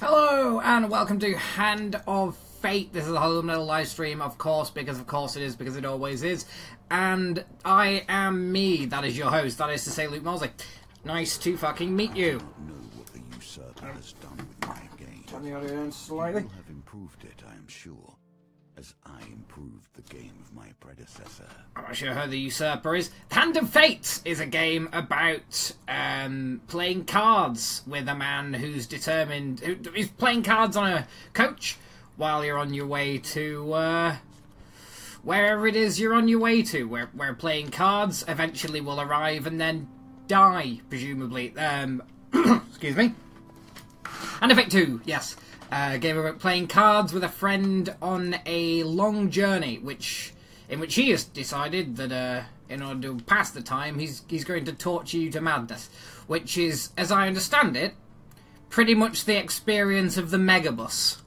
Hello and welcome to Hand of Fate. This is a Hollow Metal live stream, of course it is, because it always is. And I am me, that is your host, that is to say Luke Maudsley. Nice to fucking meet you. I don't know what the usurper has done with my game. Turn the audio down slightly. You have improved it, I am sure, as I improved the game of my predecessor. I'm not sure who the usurper is. Hand of Fate is a game about playing cards with a man who's determined... who's playing cards on a coach while you're on your way to... wherever it is you're on your way to. Where playing cards eventually will arrive and then die, presumably. Excuse me. Hand of Fate 2, yes. A game about playing cards with a friend on a long journey, in which he has decided that in order to pass the time, he's going to torture you to madness, which is, as I understand it, pretty much the experience of the Megabus.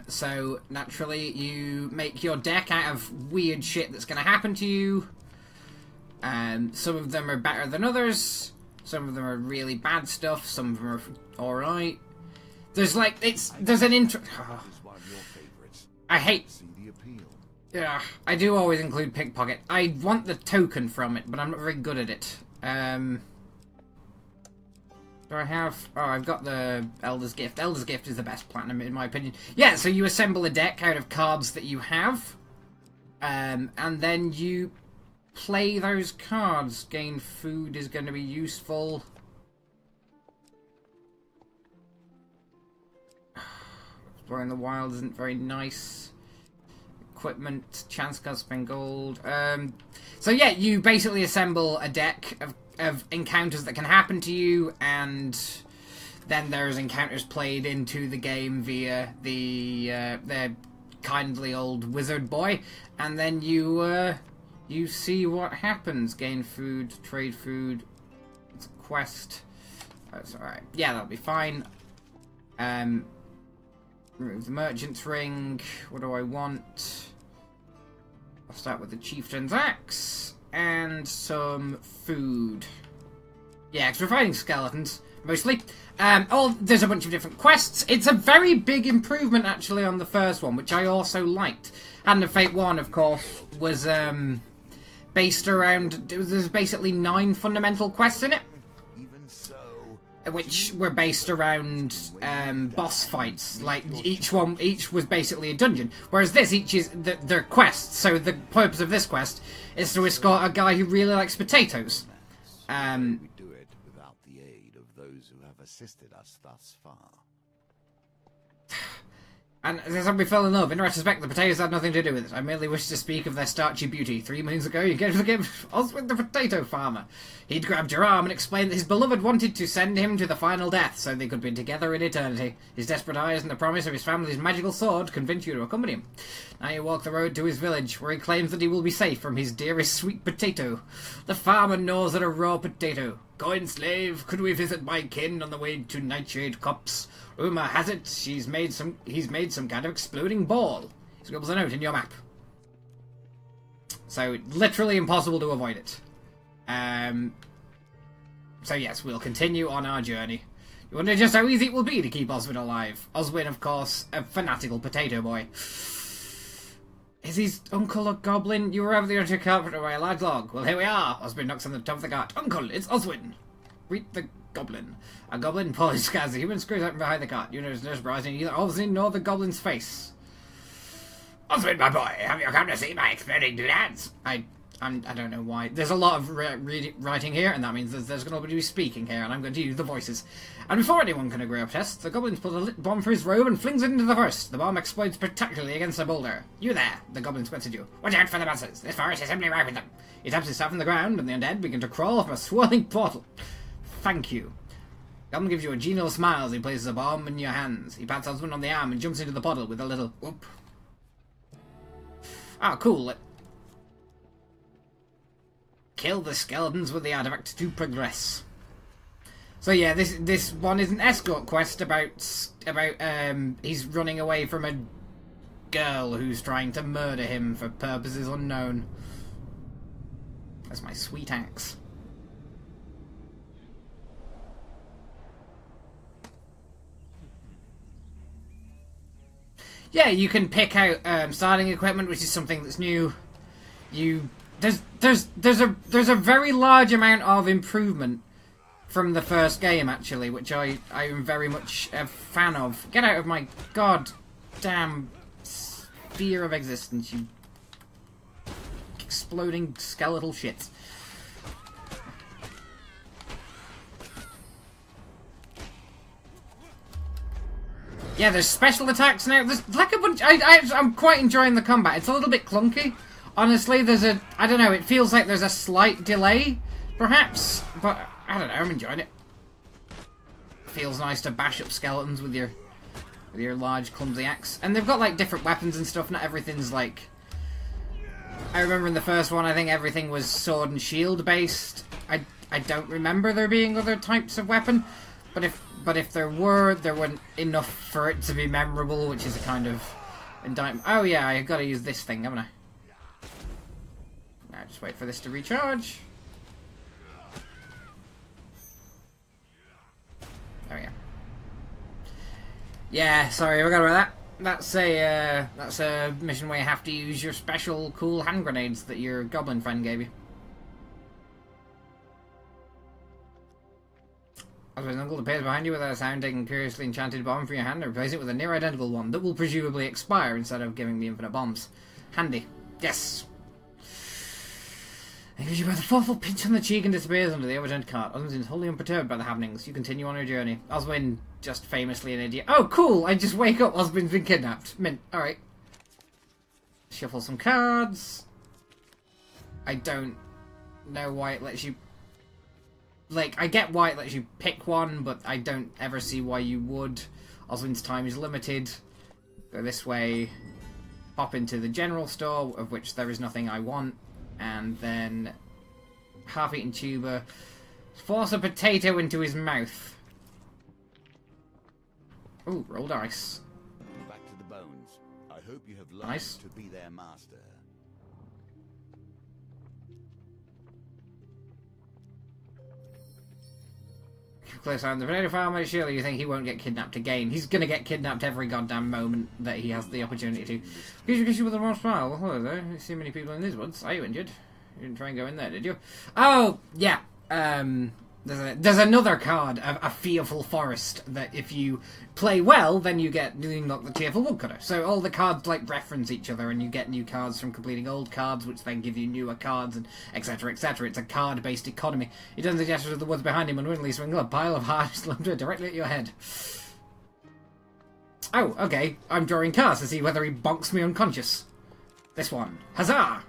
So naturally, you make your deck out of weird shit that's going to happen to you. Some of them are better than others. Some of them are really bad stuff. Some of them are alright. There's an intro. I hate. Yeah, I do always include pickpocket. I want the token from it, but I'm not very good at it. Do I have... Oh, I've got the Elder's Gift. Elder's Gift is the best platinum, in my opinion. Yeah, so you assemble a deck out of cards that you have. And then you play those cards. Gain food is going to be useful. Exploring the wild isn't very nice. Equipment, chance cards, spend gold. So yeah, you basically assemble a deck of encounters that can happen to you, and then there's encounters played into the game via the kindly old wizard boy, and then you see what happens. Gain food, trade food. It's a quest. That's alright. Yeah, that'll be fine. Remove the merchant's ring. What do I want? I'll start with the chieftain's axe and some food. Yeah, because we're fighting skeletons, mostly. There's a bunch of different quests. It's a very big improvement, actually, on the first one, which I also liked. Hand of Fate 1, of course, was based around... There's basically 9 fundamental quests in it, which were based around boss fights. Like, each was basically a dungeon. Whereas this, each is... They're quests. So the purpose of this quest is to escort a guy who really likes potatoes. We do it without the aid of those who have assisted us thus far. And somebody fell in love. In retrospect, the potatoes had nothing to do with it. I merely wish to speak of their starchy beauty. 3 moons ago, you gave the gift Oswald the potato farmer. He'd grabbed your arm and explained that his beloved wanted to send him to the final death so they could be together in eternity. His desperate eyes and the promise of his family's magical sword convinced you to accompany him. Now you walk the road to his village, where he claims that he will be safe from his dearest sweet potato. The farmer gnaws at a raw potato. Coin slave, could we visit my kin on the way to Nightshade Copse? Rumour has it he's made some kind of exploding ball. He scribbles a note in your map. So, literally impossible to avoid it. So yes, we'll continue on our journey. You wonder just how easy it will be to keep Oswin alive. Oswin, of course, a fanatical potato boy. Is his uncle a goblin? You were over the under carpenter by a large log. Well, here we are. Oswin knocks on the top of the cart. Uncle, it's Oswin. Greet the goblin. A goblin pulls as the human screws out from behind the cart. You notice no surprise in either Oswin nor the goblin's face. Oswin, my boy, have you come to see my exploding doodads? I don't know why. There's a lot of writing here, and that means there's going to be speaking here, and I'm going to use the voices. And before anyone can agree or protest, the goblin pulls a lit bomb from his robe and flings it into the forest. The bomb explodes spectacularly against a boulder. You there, the goblin squints at you. Watch out for the monsters. This forest is simply ripe with them. He taps his staff on the ground, and the undead begin to crawl from a swirling portal. Thank you. The goblin gives you a genial smile as he places a bomb in your hands. He pats Osmond on the arm and jumps into the portal with a little whoop. Ah, cool. Kill the skeletons with the artifact to progress. So yeah, this one is an escort quest about he's running away from a girl who's trying to murder him for purposes unknown. That's my sweet axe. Yeah, you can pick out starting equipment, which is something that's new. There's a very large amount of improvement from the first game, actually, which I am very much a fan of. Get out of my goddamn sphere of existence, you exploding skeletal shit. Yeah, there's special attacks now. There's like a bunch. I'm quite enjoying the combat. It's a little bit clunky. Honestly, I don't know, it feels like there's a slight delay, perhaps, but I don't know, I'm enjoying it. Feels nice to bash up skeletons with your large, clumsy axe. And they've got, like, different weapons and stuff, not everything's, like... I remember in the first one, I think everything was sword and shield based. I don't remember there being other types of weapon, but if there weren't enough for it to be memorable, which is a kind of indictment. Oh yeah, I've got to use this thing, haven't I? Now just wait for this to recharge. There we go. Yeah, sorry, I forgot about that. That's a mission where you have to use your special cool hand grenades that your goblin friend gave you. Oswald's uncle appears behind you with a sound, taking a curiously enchanted bomb from your hand and replace it with a near identical one that will presumably expire instead of giving me infinite bombs. Handy. Yes. He gives you both a thoughtful pinch on the cheek and disappears under the overturned cart. Oswald is wholly unperturbed by the happenings. You continue on your journey. Oswald, just famously an idiot. Oh, cool! I just wake up. Oswald's been kidnapped. Mint. Alright. Shuffle some cards. I don't know why it lets you... Like, I get why it lets you pick one, but I don't ever see why you would. Oswald's time is limited. Go this way. Pop into the general store, of which there is nothing I want. And then half-eaten tuber. Force a potato into his mouth. Ooh, roll dice. Back to the bones. I hope you have learned Nice. to be their master. Close on the potato farmer. Surely you think he won't get kidnapped again. He's gonna get kidnapped every goddamn moment that he has the opportunity to. Gives you with a warm smile. Well, hello there. You see many people in these woods. Are you injured? You didn't try and go in there, did you? Oh, yeah. There's another card, a fearful forest, that if you play well, then you unlock the cheerful woodcutter. So all the cards like reference each other, and you get new cards from completing old cards, which then give you newer cards, and etc. etc. It's a card-based economy. He turns the gestures of the woods behind him and unwittingly swings a pile of hard lumber directly at your head. Oh, okay. I'm drawing cards to see whether he bonks me unconscious. This one. Huzzah!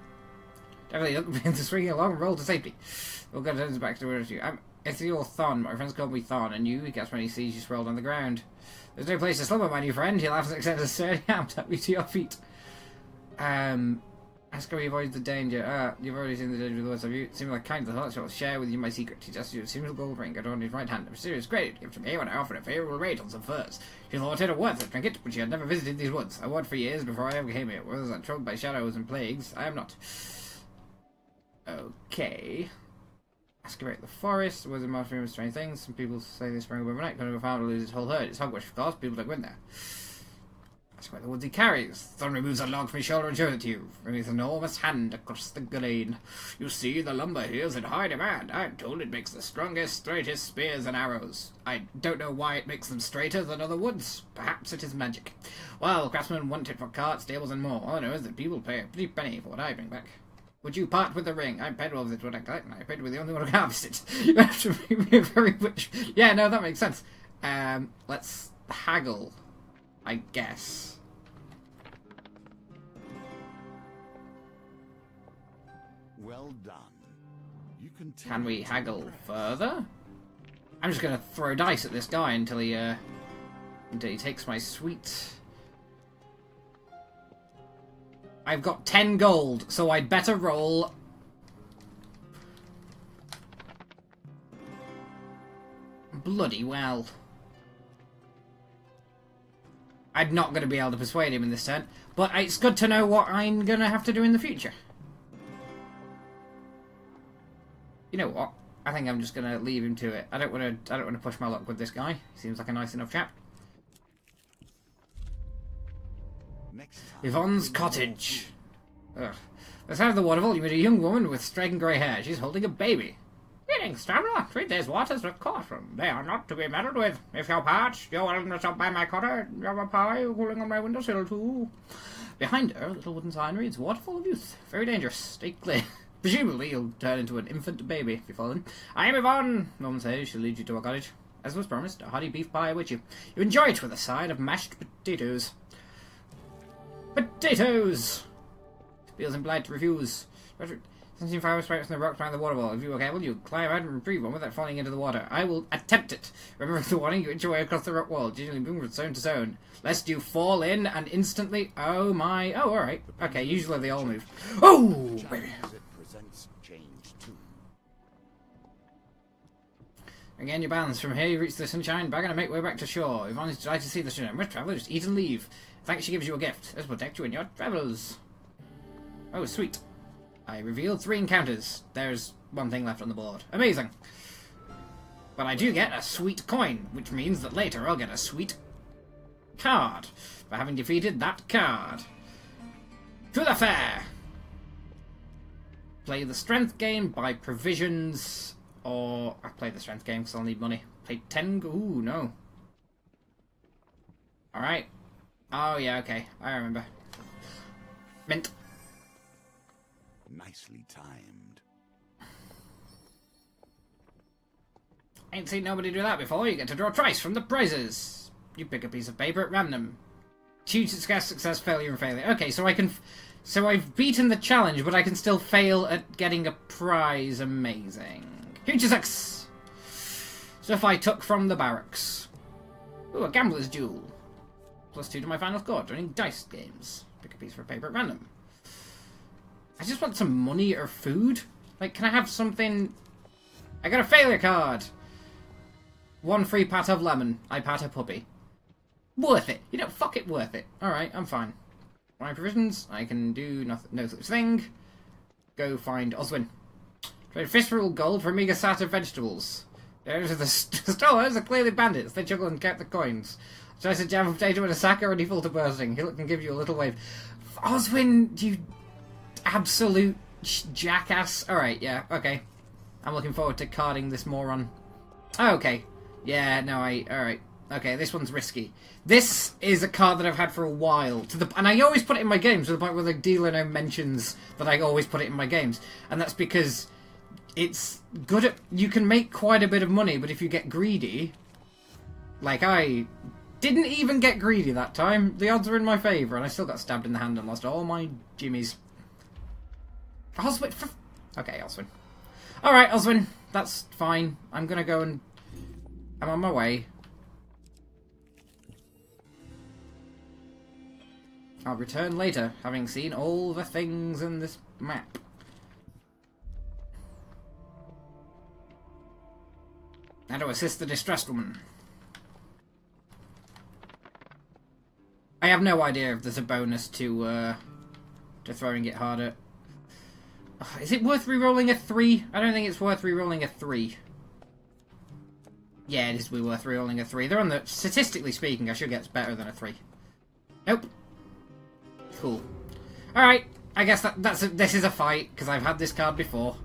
Definitely don't begin to swing along and roll to safety. We'll go to back to where you. It's your Thon. My friends call me Thon, and he gets when he sees you sprawled on the ground. There's no place to slumber, my new friend. He laughs and extends a sturdy arm to help you to your feet. Ask how he avoids the danger. You've already seen the danger with the words of you. Seem like kind of the thoughts I'll share with you my secret. He just used a single gold ring got on his right hand. A mysterious grade gift from me when I offered a favourable rate on some furs. She thought it a worthless trinket, but she had never visited these woods. I worked for years before I ever came here. Was I troubled by shadows and plagues? I am not. Okay. Ask about the forest. Was a master of strange things. Some people say they sprang up overnight. Kind of a farmer to lose his whole herd. It's hogwash, of course. People don't go in there. Ask about the woods he carries. Thorn removes a log from his shoulder and shows it to you. From his enormous hand across the glade. You see, the lumber here is in high demand. I'm told it makes the strongest, straightest spears and arrows. I don't know why it makes them straighter than other woods. Perhaps it is magic. Well, craftsmen want it for carts, stables, and more. All I know is that people pay a pretty penny for what I bring back. Would you part with the ring? I'm paid with it when I collect, and I paid with the only one who can harvest it. You have to be very rich. Yeah, no, that makes sense. Let's haggle, I guess. Well done. You Can we haggle further? I'm just gonna throw dice at this guy until he takes my sweet. I've got 10 gold, so I'd better roll. Bloody well. I'm not going to be able to persuade him in this turn, but it's good to know what I'm going to have to do in the future. You know what? I think I'm just going to leave him to it. I don't want to push my luck with this guy. He seems like a nice enough chap. Next time, Yvonne's cottage. Ugh. The side of the waterfall, you meet a young woman with striking grey hair. She's holding a baby. Greetings, traveller. Treat these waters with caution. They are not to be meddled with. If you're parched, you're welcome to stop by my cottage. You have a pie cooling on my windowsill, too. Behind her, a little wooden sign reads, Waterfall of Youth. Very dangerous. Stay clear. Presumably, you'll turn into an infant baby if you fall in. I am Yvonne. No one says she'll lead you to a cottage. As was promised, a hearty beef pie awaits you. You enjoy it with a side of mashed potatoes. Potatoes! Feels implied to refuse. 17 stripes from the rocks behind the waterfall. If you are careful, you climb out and retrieve one without falling into the water. I will attempt it. Remember the warning, you inch your way across the rock wall, gingerly moving from zone to zone. Lest you fall in and instantly... Oh my... Oh, alright. Okay, usually they all move. Oh, baby. Again, your balance. From here, you reach the sunshine, back and make way back to shore. Yvonne is delighted to see the sunshine. Most travelers eat and leave. Thanks, she gives you a gift. This will protect you in your travels. Oh, sweet. I revealed 3 encounters. There's one thing left on the board. Amazing. But I do get a sweet coin, which means that later I'll get a sweet card for having defeated that card. To the fair! Play the strength game, buy provisions, or... I play the strength game because I'll need money. Play 10... Ooh, no. Alright. Oh, yeah, okay. I remember. Mint. Nicely timed. Ain't seen nobody do that before. You get to draw twice from the prizes. You pick a piece of paper at random. Choose success, success, failure, and failure. Okay, so I can... So I've beaten the challenge, but I can still fail at getting a prize. Amazing. Future success. Stuff I took from the barracks. Ooh, a gambler's duel. +2 to my final score during dice games. Pick a piece of paper at random. I just want some money or food. Like, can I have something... I got a failure card. 1 free pat of lemon. I pat a puppy. Worth it. You know, fuck it, worth it. Alright, I'm fine. My provisions, I can do nothing, no such thing. Go find Oswin. Trade fistful gold for a meager sat of vegetables. Those are the stores are clearly bandits. They juggle and count the coins. Slice a jam of potato in a sack already full to bursting. He'll can give you a little wave. Oswin, you absolute jackass. Alright, yeah, okay. I'm looking forward to carding this moron. Oh, okay. Yeah, no, alright. Okay, this one's risky. This is a card that I've had for a while. And I always put it in my games to the point where the dealer now mentions that I always put it in my games. And that's because it's good at... You can make quite a bit of money, but if you get greedy... Like, I didn't even get greedy that time. The odds were in my favour, and I still got stabbed in the hand and lost all my jimmies. Oswin... Okay, Oswin. Alright, Oswin. That's fine. I'm gonna go and... I'm on my way. I'll return later, having seen all the things in this map. How to assist the distressed woman. I have no idea if there's a bonus to throwing it harder. Is it worth re-rolling a 3? I don't think it's worth re-rolling a 3. Yeah, it is worth re-rolling a 3. They're on the... Statistically speaking, I should get better than a 3. Nope. Cool. Alright, I guess this is a fight, because I've had this card before.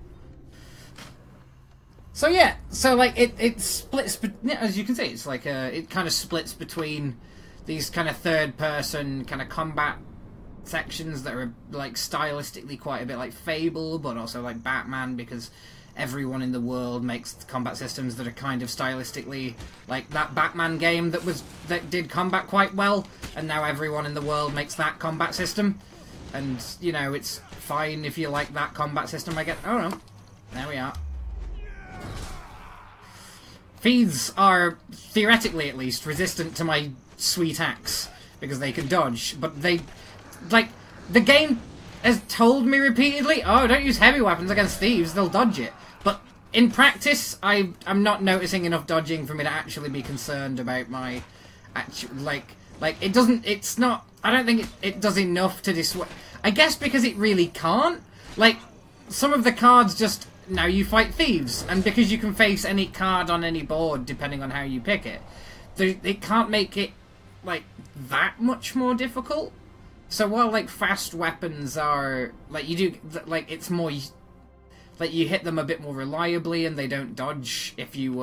So yeah, so like, it splits... As you can see, it's like, it kind of splits between these kind of third-person kind of combat sections that are, like, stylistically quite a bit like Fable, but also like Batman, because everyone in the world makes combat systems that are kind of stylistically like that Batman game that did combat quite well, and now everyone in the world makes that combat system. And, you know, it's fine if you like that combat system, I guess. Oh no. There we are. Feeds are, theoretically at least, resistant to my sweet axe, because they can dodge, but they... Like, the game has told me repeatedly, oh, don't use heavy weapons against thieves, they'll dodge it. But in practice, I'm not noticing enough dodging for me to actually be concerned about my actual, like, it doesn't, it's not, I don't think it does enough to dissuade. I guess because it really can't. Like, some of the cards just, now you fight thieves, and because you can face any card on any board, depending on how you pick it, it can't make it, like, that much more difficult. So while, like, fast weapons are, like, you do, like, it's more, like, you hit them a bit more reliably and they don't dodge if you,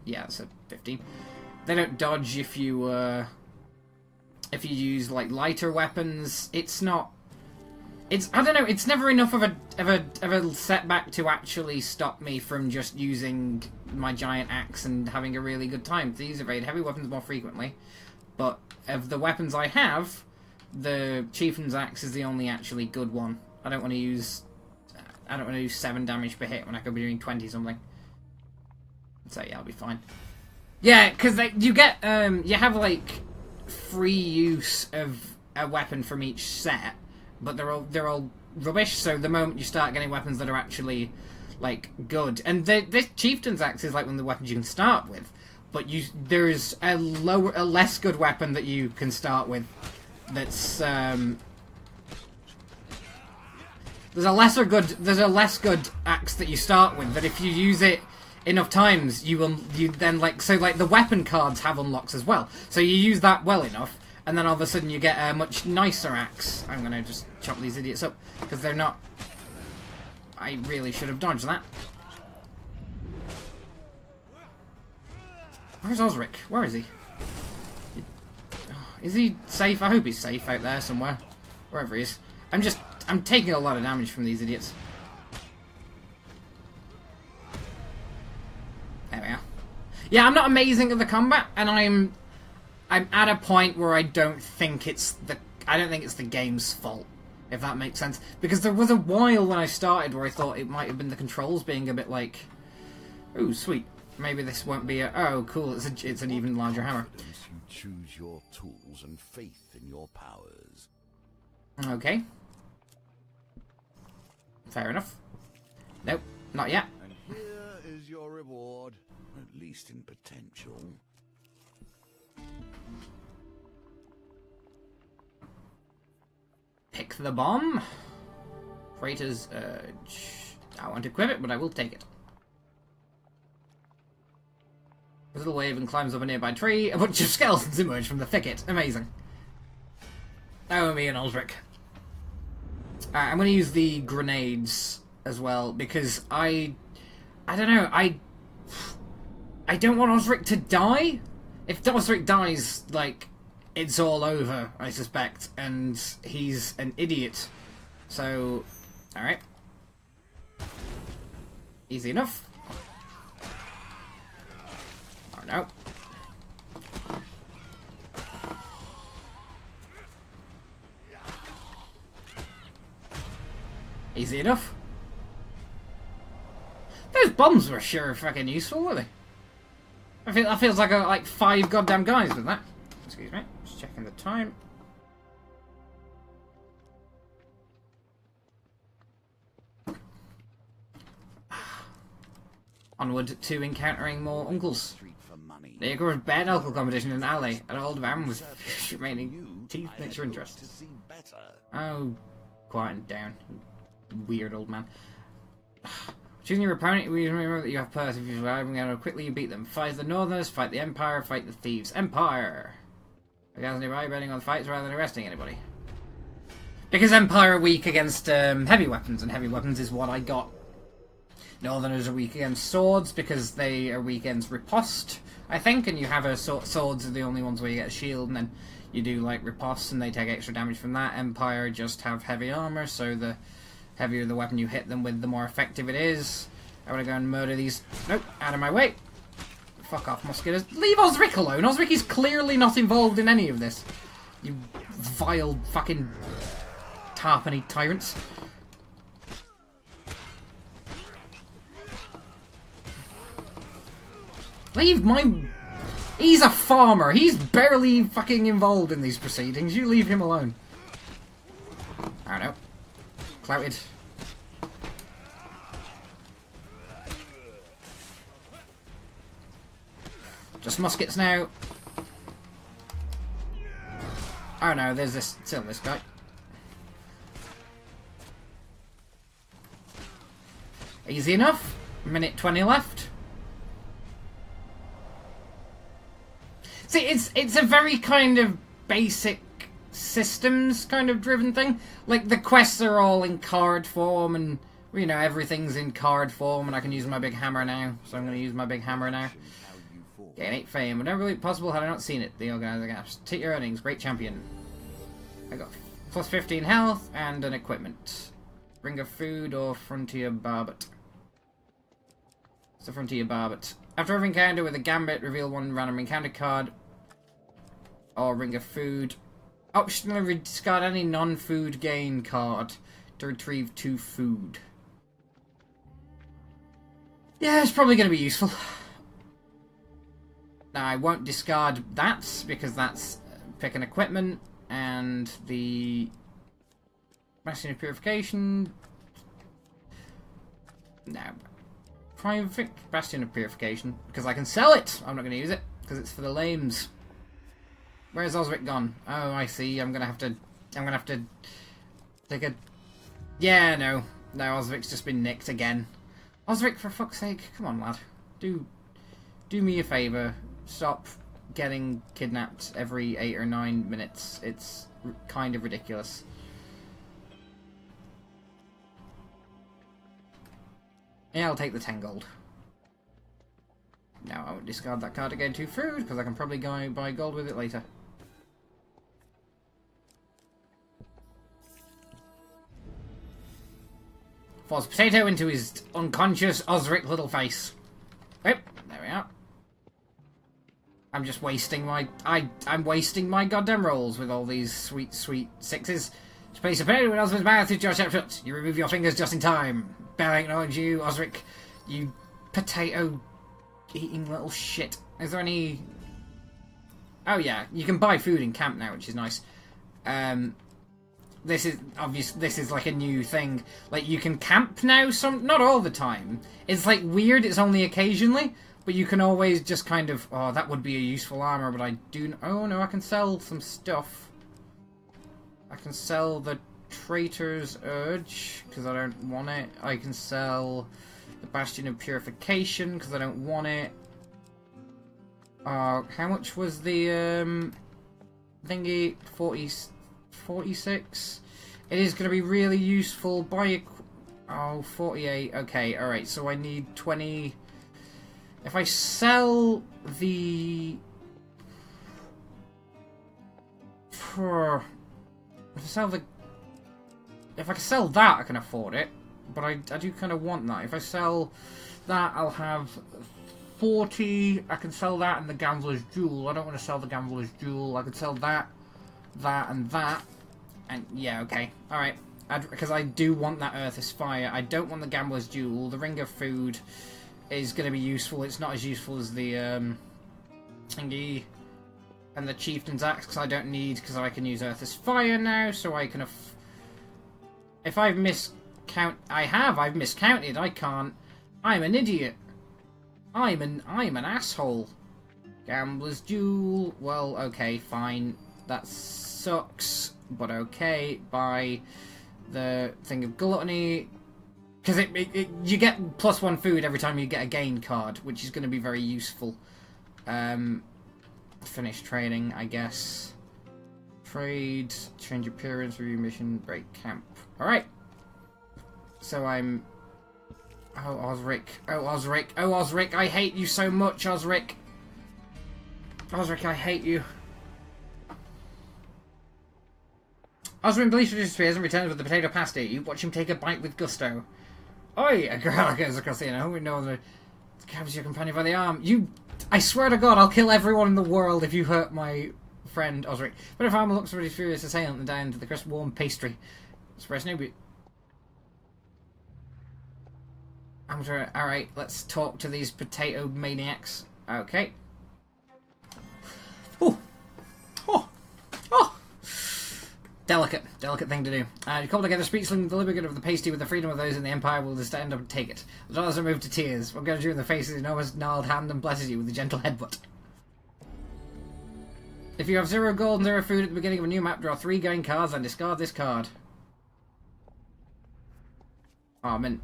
yeah, so 15. They don't dodge if you use, like, lighter weapons. It's not, I don't know, it's never enough of a setback to actually stop me from just using my giant axe and having a really good time. These evade heavy weapons more frequently, but of the weapons I have, the Chieftain's Axe is the only actually good one. I don't want to use 7 damage per hit when I could be doing 20 something. So yeah, I'll be fine. Yeah, because you get you have like free use of a weapon from each set, but they're all rubbish. So the moment you start getting weapons that are actually like good, and this Chieftain's Axe is like one of the weapons you can start with. But there's a less good weapon that you can start with. That's there's a less good axe that you start with. That if you use it enough times, you then like the weapon cards have unlocks as well. So you use that well enough, and then all of a sudden you get a much nicer axe. I'm gonna just chop these idiots up because they're not. I really should have dodged that. Where's Osric? Where is he? Is he safe? I hope he's safe out there somewhere. Wherever he is. I'm taking a lot of damage from these idiots. There we are. Yeah, I'm not amazing at the combat, and I'm at a point where I don't think it's the game's fault, if that makes sense. Because there was a while when I started where I thought it might have been the controls being a bit like, ooh, sweet. Maybe this won't be oh, cool, it's an even larger hammer. You choose your tools and faith in your powers. Okay. Fair enough. Nope, not yet. And here is your reward, at least in potential. Pick the bomb. Freighter's urge. I want to equip it, but I will take it. A little wave and climbs up a nearby tree. A bunch of skeletons emerge from the thicket. Amazing. Oh, me and Osric. I'm going to use the grenades as well, because I don't know, I don't want Osric to die. If Osric dies, like, it's all over, I suspect, and he's an idiot. So, alright. Easy enough. No. Easy enough. Those bombs were sure fucking useful, were they? That feels like 5 goddamn guys with that. Excuse me. Just checking the time. Onward to encountering more uncles. The Igor's bare knuckle competition in an alley. An old man with remaining teeth makes your interest. Oh, quiet down. Weird old man. Choosing your opponent, we remember that you have purse. If you survive, how quickly you beat them. Fight the Northerners, fight the Empire, fight the Thieves. Empire! The guys nearby betting on fights rather than arresting anybody. Because Empire are weak against heavy weapons, and heavy weapons is what I got. Northerners are weak against swords because they are weak against riposte, I think, and you have a swords are the only ones where you get a shield, and then you do like riposte and they take extra damage from that. Empire just have heavy armor, so the heavier the weapon you hit them with, the more effective it is. I want to go and murder these. Nope, out of my way. Fuck off, mosquitoes. Leave Osric alone. Osric is clearly not involved in any of this. You vile fucking tarpany tyrants. Leave my... He's a farmer. He's barely fucking involved in these proceedings. You leave him alone. I don't know. Clouted. Just muskets now. Oh no, there's this... Still this guy. Easy enough. Minute 20 left. See, it's a very kind of basic systems kind of driven thing. Like, the quests are all in card form, and, you know, everything's in card form, and I can use my big hammer now. So I'm going to use my big hammer now. Gain 8 fame. Would never believe it possible had I not seen it. The organizer gaps. Take your earnings. Great champion. I got plus 15 health and an equipment. Ring of food or frontier barbet. It's a frontier barbet. After every encounter with a gambit, reveal one random encounter card. Or ring of food. Optionally discard any non-food gain card to retrieve 2 food. Yeah, it's probably going to be useful. Now, I won't discard that, because that's pick an equipment, and the Bastion of Purification. No. Private Bastion of Purification, because I can sell it! I'm not going to use it, because it's for the lames. Where's Osric gone? Oh, I see. I'm gonna have to take a... Yeah, no. No, Osric's just been nicked again. Osric, for fuck's sake. Come on, lad. Do me a favour. Stop getting kidnapped every 8 or 9 minutes. It's kind of ridiculous. Yeah, I'll take the 10 gold. Now I won't discard that card to gain 2 food, because I can probably go buy gold with it later. Force potato into his unconscious Osric little face. Yep, there we are. I'm just wasting my... I'm wasting my goddamn rolls with all these sweet, sweet 6s. Space a potato when Osric's mouth is just shut. You remove your fingers just in time. Bear acknowledge you, Osric. You potato-eating little shit. Is there any... Oh yeah, you can buy food in camp now, which is nice. This is obvious. This is like a new thing. Like, you can camp now. Not all the time. It's like weird. It's only occasionally, but you can always just kind of. Oh, that would be a useful armor. But I do. Oh no, I can sell some stuff. I can sell the Traitor's Urge because I don't want it. I can sell the Bastion of Purification because I don't want it. How much was the thingy? 46. It is going to be really useful. Buy 48. Okay, alright. So I need 20. If I sell the... If I sell the... If I can sell that, I can afford it. But I do kind of want that. If I sell that, I'll have 40. I can sell that and the Gambler's Jewel. I don't want to sell the Gambler's Jewel. I could sell that, that, and that. And yeah, okay. Alright. Because I do want that Earth's Fire. I don't want the Gambler's Jewel. The Ring of Food is going to be useful. It's not as useful as the thingy and the Chieftain's Axe, because I don't need, because I can use Earth's Fire now, so I can... If I've miscounted... I've miscounted. I can't... I'm an idiot. I'm an asshole. Gambler's Jewel. Well, okay, fine. That sucks, but okay. Buy the thing of Gluttony. Because you get +1 food every time you get a gain card, which is going to be very useful. Finish trading, I guess. Trade, change appearance, review mission, break camp. Alright. So I'm... Oh, Osric. Oh, Osric. Oh, Osric. I hate you so much, Osric. Osric, I hate you. Osric disappears and returns with the potato pasty. You watch him take a bite with gusto. Oi! A girl goes across the inner. We know that grabs your companion by the arm. You... I swear to God, I'll kill everyone in the world if you hurt my friend, Osric. But if Armor looks for his furious assailant and down to the crisp warm pastry. Express no... Alright, let's talk to these potato maniacs. Okay. Oh! Oh! Oh! Delicate thing to do. You cobble together speechless the liberate of the pasty with the freedom of those in the Empire will just stand up and take it. The dollars are moved to tears. What goes you in the face is enormous gnarled hand and blesses you with a gentle headbutt. If you have 0 gold and 0 food at the beginning of a new map, draw 3 gain cards and discard this card. Oh, man.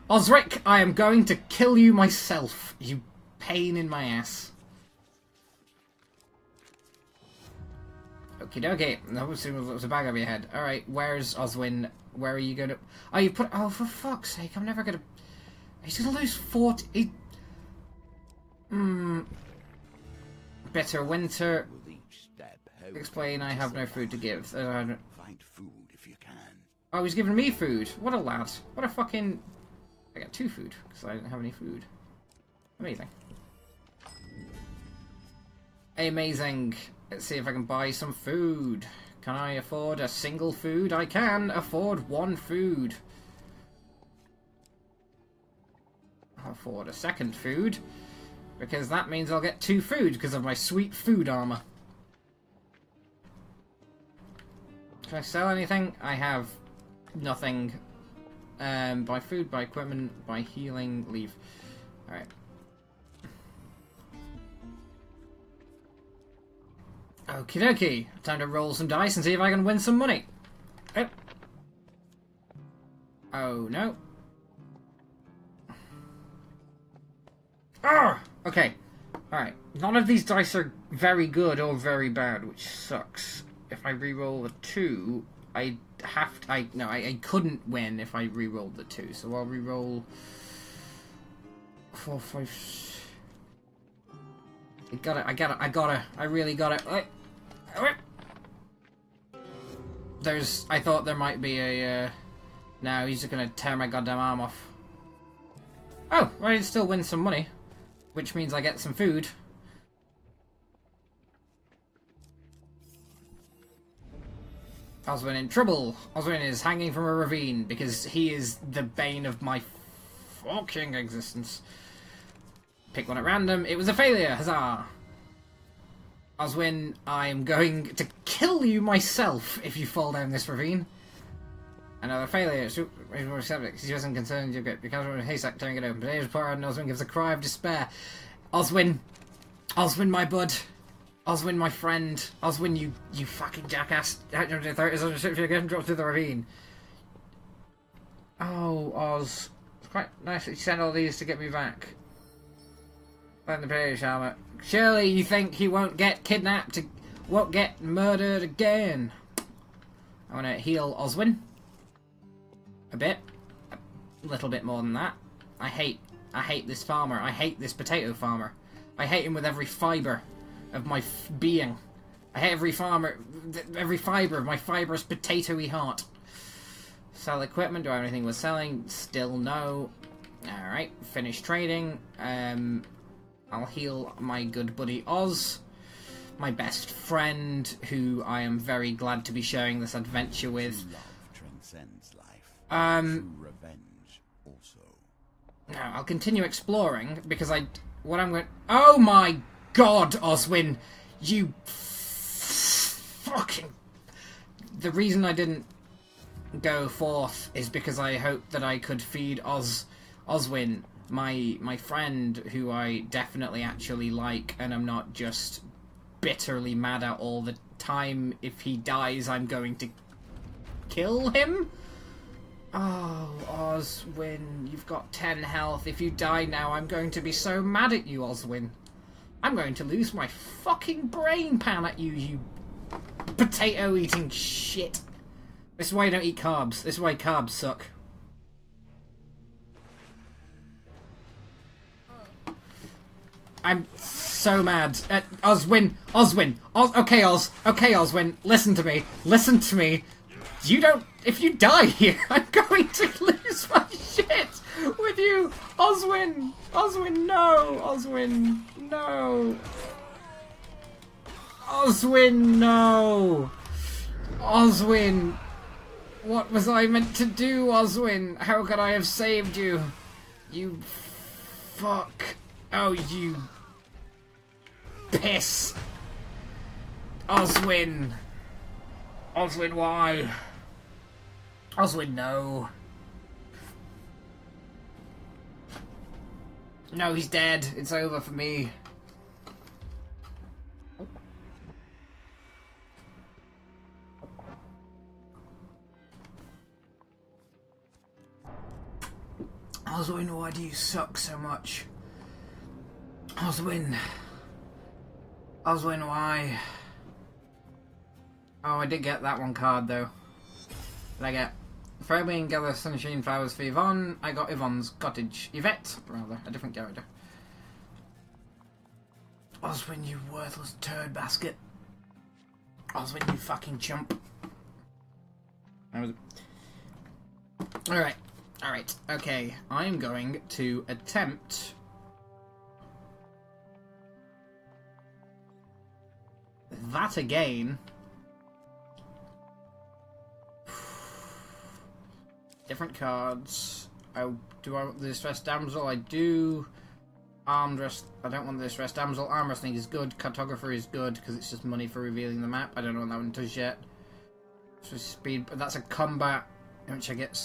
Osric, I am going to kill you myself, you pain in my ass. Okie dokie. That was a bag over your head. Alright, where's Oswin? Where are you gonna... Oh, you put... Oh, for fuck's sake, I'm never gonna... He's gonna lose 40... Bitter winter. Explain, I have no food to give. Find food if you can. Oh, he's giving me food. What a lad. What a fucking... I got 2 food, because I didn't have any food. Amazing. Amazing. Let's see if I can buy some food. Can I afford a single food? I can afford 1 food. I'll afford a second food, because that means I'll get 2 food because of my sweet food armor. Can I sell anything? I have nothing. Buy food, buy equipment, buy healing, leave. Alright. Okie dokie. Time to roll some dice and see if I can win some money. Oh no. Ah! Okay. Alright. None of these dice are very good or very bad, which sucks. If I reroll a 2, I couldn't win if I rerolled the 2, so I'll reroll 4, 5. I really got it. I thought there might be a, no, he's just gonna tear my goddamn arm off. Oh, well, I still win some money, which means I get some food. Oswin in trouble. Oswin is hanging from a ravine because he is the bane of my fucking existence. Pick one at random. It was a failure. Huzzah. Oswin, I am going to kill you myself if you fall down this ravine. Another failure. She wasn't concerned. You get because of a haystack tearing it open. Today's poor and Oswin gives a cry of despair. Oswin, my bud. Oswin, my friend. Oswin, you fucking jackass. There's a ship you're getting dropped through the ravine. Oh, Oz. It's quite nice that you sent all these to get me back. Let the British armor. Surely you think he won't get kidnapped, won't get murdered again. I want to heal Oswin. A bit. A little bit more than that. I hate this farmer. I hate this potato farmer. I hate him with every fibre of my being. I hate every fibre of my fibrous potatoey heart. Sell equipment. Do I have anything worth selling? Still no. Alright, finish trading. I'll heal my good buddy Oz, my best friend, who I am very glad to be sharing this adventure with. Love transcends life. True revenge also. Now, I'll continue exploring, because oh my god, Oswin! You fucking... The reason I didn't go forth is because I hoped that I could feed Oswin, my friend, who I definitely actually like, and I'm not just bitterly mad at all the time. If he dies, I'm going to kill him? Oh, Oswin, you've got 10 health. If you die now, I'm going to be so mad at you, Oswin. I'm going to lose my fucking brain pan at you, you potato-eating shit. This is why I don't eat carbs. This is why carbs suck. I'm so mad at Oswin. Okay, Oswin, listen to me. If you die here, I'm going to lose my shit with you. Oswin, no. Oswin, no. Oswin, what was I meant to do, Oswin? How could I have saved you? You fuck. Oh, you piss. Oswin, why? Oswin, no. No, he's dead. It's over for me. Oswin, why do you suck so much? Oswin, why? Oh, I did get that one card though. Did I get? Throw me and gather sunshine flowers for Yvonne. I got Yvonne's cottage. Yvette, rather, a different character. Oswin, you worthless turd basket. Oswin, you fucking chump. Alright. Alright. Okay. I'm going to attempt... that again. Different cards. Do I want the distressed damsel? I do. Armed rest. I don't want the distressed damsel. Arm wrestling is good. Cartographer is good because it's just money for revealing the map. I don't know what that one does yet. So speed, but that's a combat, which I get.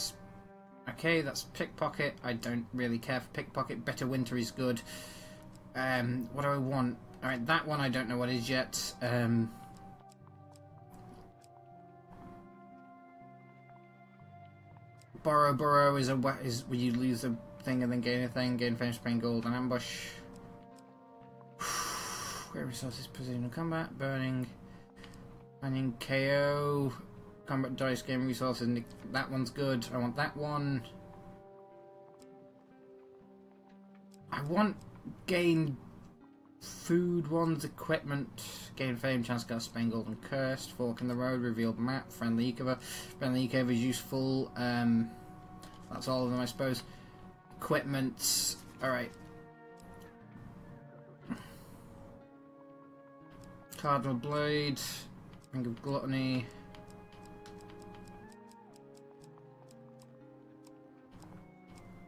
Okay, that's pickpocket. I don't really care for pickpocket. Better winter is good. What do I want? All right, that one I don't know what is yet. Burrow is where you lose a thing and then gain a thing, gain fame, Spain gold, and ambush. Great resources, precision of combat, burning, finding KO, combat dice, game resources. That one's good. I want that one. I want gain food ones, equipment, gain fame, chance to cast Spain gold and cursed, fork in the road, revealed map, friendly cover. Friendly cover is useful. That's all of them, I suppose. Equipment. Alright. Cardinal Blade. Ring of Gluttony.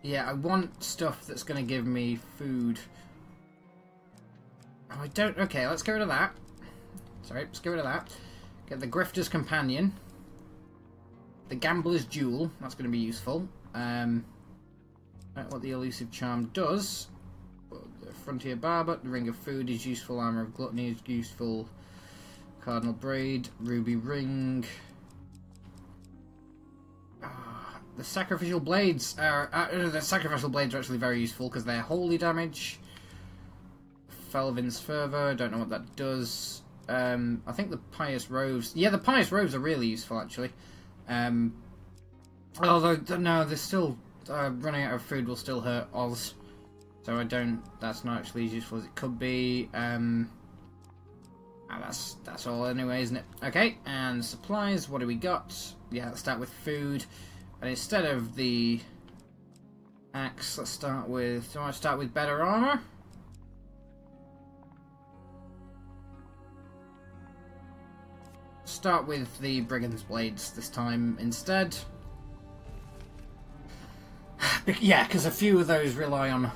Yeah, I want stuff that's going to give me food. Oh, I don't... Okay, let's get rid of that. Sorry, let's get rid of that. Get the Grifter's Companion. The Gambler's Jewel. That's going to be useful. What the Elusive Charm does. The Frontier Barber. The Ring of Food is useful. Armor of Gluttony is useful. Cardinal Braid. Ruby Ring. The Sacrificial Blades are... the Sacrificial Blades are actually very useful because they're holy damage. Felvin's Fervour. Don't know what that does. I think the Pious Robes... Yeah, the Pious Robes are really useful, actually. Although, no, they're still... running out of food will still hurt Oz. So I don't... That's not actually as useful as it could be. That's all anyway, isn't it? Okay, and supplies. What do we got? Yeah, let's start with food. And instead of the axe, let's start with... Do I want to start with better armor? Start with the Brigand's Blades this time instead. Yeah, because a few of those rely on...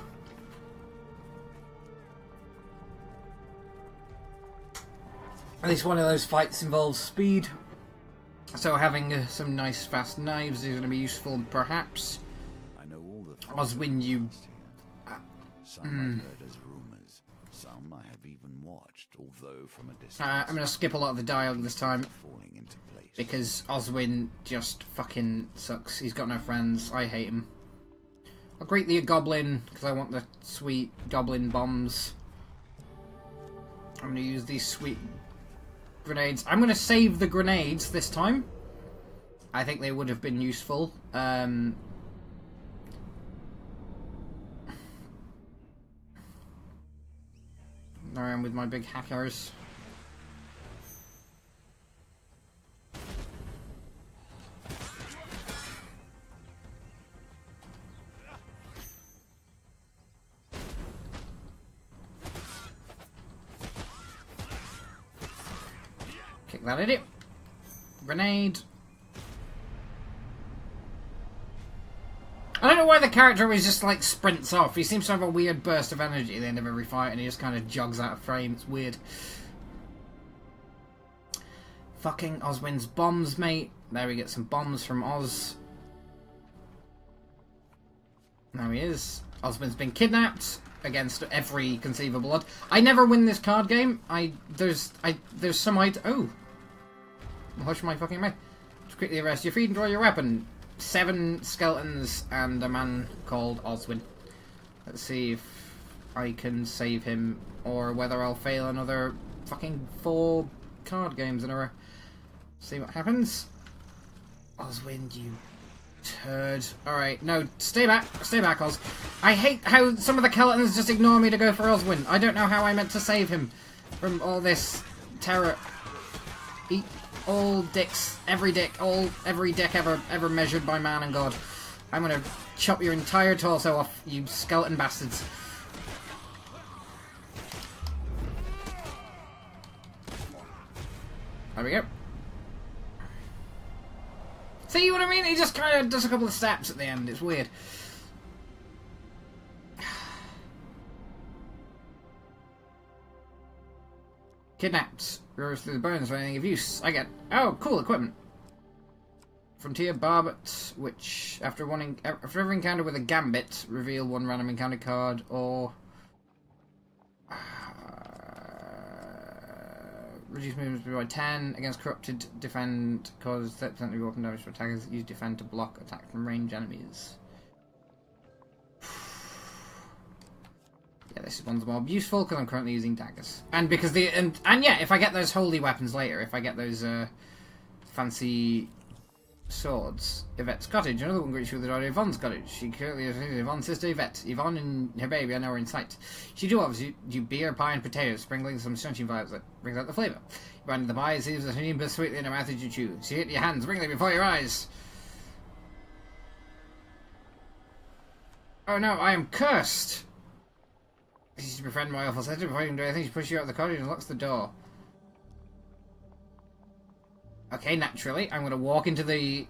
At least one of those fights involves speed. So having some nice fast knives is going to be useful, perhaps. I know all the Oswin, you... Some I've heard as rumors. Some I have even watched, although from a distance. I'm going to skip a lot of the dialogue this time. Falling into place. Because Oswin just fucking sucks. He's got no friends. I hate him. I'll greet the goblin, because I want the sweet goblin bombs. I'm going to use these sweet grenades. I'm going to save the grenades this time. I think they would have been useful. Around with my big hackers. Kick that idiot. Grenade. I don't know why the character always just like sprints off. He seems to have a weird burst of energy at the end of every fight and he just kind of jogs out of frame. It's weird. Fucking Oswin's bombs, mate. There we get some bombs from Oz. There he is. Oswin's been kidnapped against every conceivable odds. I never win this card game. There's some oh. Hush my fucking mouth. To quickly arrest your feet and draw your weapon. 7 skeletons and a man called Oswin. Let's see if I can save him or whether I'll fail another fucking 4 card games in a row. See what happens. Oswin, you turd. Alright, no, stay back, Oz. I hate how some of the Keletons just ignore me to go for Oswin. I don't know how I meant to save him from all this terror. Eat all dicks, every dick ever measured by man and God. I'm gonna chop your entire torso off, you skeleton bastards. There we go. See what I mean? He just kind of does a couple of steps at the end. It's weird. Kidnapped. Rose through the bones for anything of use. I get... Oh, cool equipment. Frontier Barbet, which, after every encounter with a Gambit, reveal one random encounter card, or... reduce movement speed by 10. Against corrupted, defend, cause 30% of weapon damage to attackers. Use defend to block attack from ranged enemies. Yeah, this one's more useful because I'm currently using daggers. And because and yeah, if I get those holy weapons later, if I get those fancy swords. Yvette's cottage. Another one greets you with the daughter of Yvonne's cottage. She currently is Yvonne's sister Yvette. Yvonne and her baby are now in sight. She do offers you beer, pie, and potatoes, sprinkling some sunshine vibes that brings out the flavour. You bite into the pie, it seems as honey but sweetly in her mouth as you chew. She hit your hands, wriggling before your eyes. Oh no, I am cursed! She befriend my awful sister. Before you can do anything, she pushes you out of the cottage and locks the door. Okay, naturally, I'm going to walk into the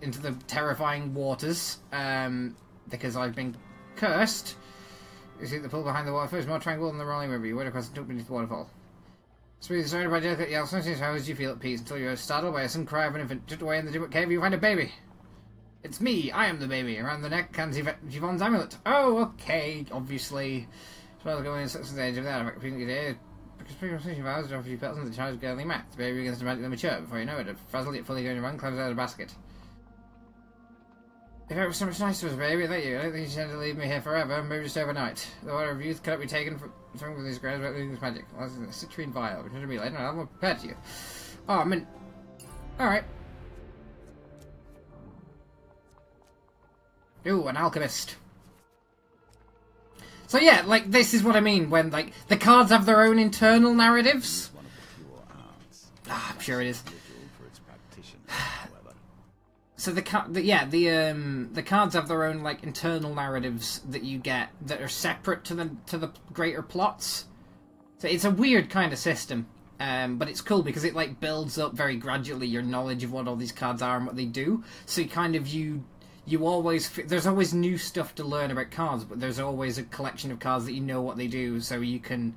terrifying waters, because I've been cursed. You see the pool behind the waterfall is more tranquil than the rolling river. You wade across and jump beneath the waterfall. Smoothly surrounded by delicate yells, sometimes how you feel at peace until you are startled by a sudden cry of an infant. Just away in the dim cave, you find a baby. It's me, I am the baby. Around the neck hangs Yvonne's amulet. Oh, okay, obviously. As well as going in such an age of that, I'm repeating it here. Because preconception vows offer you petals and the child's girly mat. The baby begins to magically mature. Before you know it, a frazzled yet fully grown run climbs out of the basket. If it was so much nice to us, baby, thank you. I don't think you intend to leave me here forever, maybe just overnight. The water of youth cannot be taken from these grounds without losing its magic. Well, this is a citrine vial. Return to me later, and I'll be prepared to you. Oh, I mean... Alright. Ooh, an alchemist. So yeah, like, this is what I mean when, like, the cards have their own internal narratives. Ah, I'm sure it is. So the cards have their own, like, internal narratives that you get that are separate to the greater plots. So it's a weird kind of system, but it's cool because it, like, builds up very gradually your knowledge of what all these cards are and what they do. So you always... There's always new stuff to learn about cards, but there's always a collection of cards that you know what they do, so you can